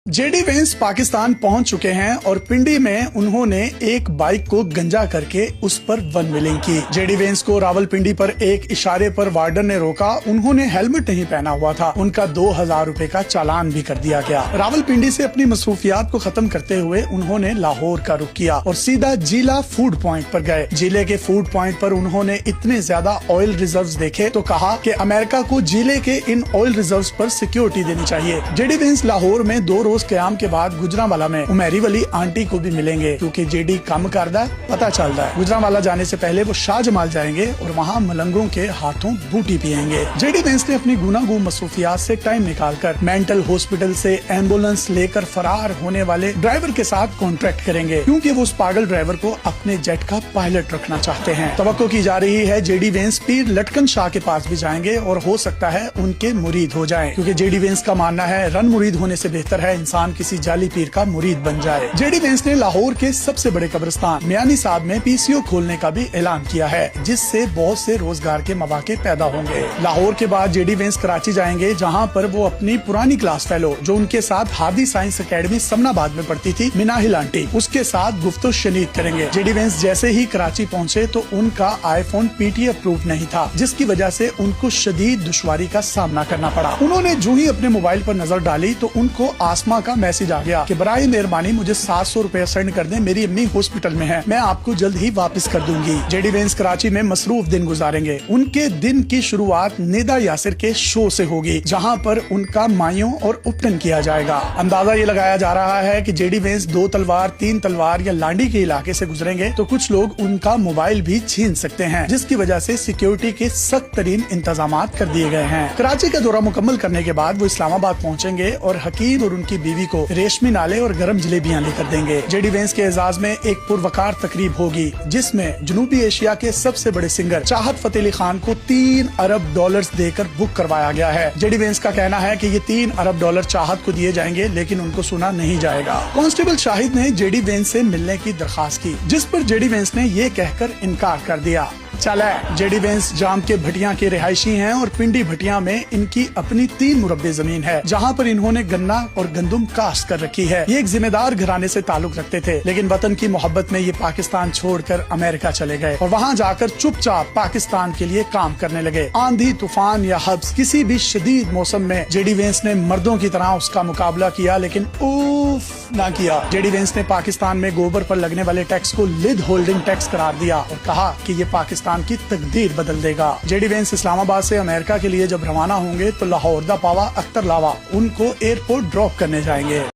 JD Vance Pakistan पहुंच चुके हैं और पिंडी में उन्होंने एक बाइक को गंजा करके उस पर वन व्हीलिंग की। जेडी वेंस को रावलपिंडी पर एक इशारे पर वार्डन ने रोका। उन्होंने हेलमेट नहीं पहना हुआ था। उनका 2000 रुपए का चालान भी कर दिया गया। रावलपिंडी से अपनी मसरूफियात को खत्म करते हुए उन्होंने लाहौर का रुख किया और सीधा जिला फूड पॉइंट पर गए। जिले के फूड पॉइंट पर उन्होंने इतने ज्यादा ऑयल रिजर्व्स देखे तो कहा कि अमेरिका को जिले के इन ऑयल रिजर्व्स पर सिक्योरिटी देनी चाहिए। जेडी वेंस लाहौर में 2 रोज क्याम के बाद गुजरांवाला में उमेरी वाली आंटी को भी मिलेंगे, क्योंकि जेडी कम करदा पता चल रहा है। गुजरांवाला जाने से पहले वो शाहजमाल जाएंगे और वहाँ मलंगों के हाथों बूटी पियेंगे। जेडी वेंस ने अपनी गुनागू मसरूफियात से टाइम निकालकर मेंटल हॉस्पिटल से एम्बुलेंस लेकर फरार होने वाले ड्राइवर के साथ कॉन्ट्रैक्ट करेंगे, क्योंकि वो उस पागल ड्राइवर को अपने जेट का पायलट रखना चाहते हैं। तवक्को की जा रही है जेडी वेंस पीर लटकन शाह के पास भी जाएंगे और हो सकता है उनके मुरीद हो जाएं, क्योंकि जेडी वेंस का मानना है रन मुरीद होने से बेहतर है इंसान किसी जाली पीर का मुरीद बन जाए। जेडी वेंस ने लाहौर के सबसे बड़े कब्रिस्तान मियानी साहब में पीसीओ खोलने का भी ऐलान किया है, जिससे बहुत से रोजगार के मौके पैदा होंगे। लाहौर के बाद जेडी वेंस कराची जाएंगे, जहां पर वो अपनी पुरानी क्लास फेलो जो उनके साथ हादी साइंस एकेडमी समनाबाद में पढ़ती थी, मिनाहिल आंटी, उसके साथ गुफ्तो शनीद करेंगे। जेडी वेंस जैसे ही कराची पहुंचे तो उनका आईफोन पीटीए अप्रूव नहीं था, जिसकी वजह से उनको शदीद दुश्वारी का सामना करना पड़ा। उन्होंने जो ही अपने मोबाइल पर नजर डाली तो उनको आसमा का मैसेज आ गया कि बराए मेहरबानी मुझे 700 रुपए सेंड कर दें, मेरी अम्मी हॉस्पिटल में है, मैं आपको जल्द ही वापस कर दूंगी। जेडी वेंस कराची में मसरूफ दिन गुजारेंगे। उनके दिन की शुरुआत निदा यासिर के शो से होगी, जहां पर उनका मायों और उपटन किया जाएगा। अंदाजा ये लगाया जा रहा है कि जेडी वेंस 2 तलवार 3 तलवार या लांडी के इलाके से गुजरेंगे तो कुछ लोग उनका मोबाइल भी छीन सकते हैं, जिसकी वजह से सिक्योरिटी के सख्त तरीन इंतजाम कर दिए गए हैं। कराची का दौरा मुकम्मल करने के बाद वो इस्लामाबाद पहुंचेंगे और हकीम और उनकी बीवी को रेशमी नाले और गर्म जलेबियां लेकर देंगे। जेडी वेंस के एजाज में एक पुरवकार तकरीब होगी, जिसमें जनूबी एशिया के सबसे बड़े सिंगर चाहत फतेह अली खान को $3 अरब देकर बुक करवाया गया है। जेडी वेंस का कहना है कि ये $3 अरब चाहत को दिए जाएंगे, लेकिन उनको सुना नहीं जाएगा। कांस्टेबल शाहिद ने जेडी वेंस से मिलने की दरखास्त की, जिस पर जेडी वेंस ने ये कहकर इनकार कर दिया। चला जेडी वेंस जाम के भटिया के रिहायशी हैं और पिंडी भटिया में इनकी अपनी 3 मुरब्बे जमीन है, जहां पर इन्होंने गन्ना और गंदुम काश्त कर रखी है। ये एक जिम्मेदार घराने से ताल्लुक रखते थे, लेकिन वतन की मोहब्बत में ये पाकिस्तान छोड़कर अमेरिका चले गए और वहां जाकर चुपचाप पाकिस्तान के लिए काम करने लगे। आंधी तूफान या हब्स किसी भी शदीद मौसम में जेडी वेंस ने मर्दों की तरह उसका मुकाबला किया, लेकिन उफ ना किया। जेडी वेंस ने पाकिस्तान में गोबर पर लगने वाले टैक्स को लिड होल्डिंग टैक्स करार दिया और कहा कि ये पाकिस्तान की तकदीर बदल देगा। जेडी वेंस इस्लामाबाद से अमेरिका के लिए जब रवाना होंगे तो लाहौर दा पावा अख्तर लावा उनको एयरपोर्ट ड्रॉप करने जाएंगे।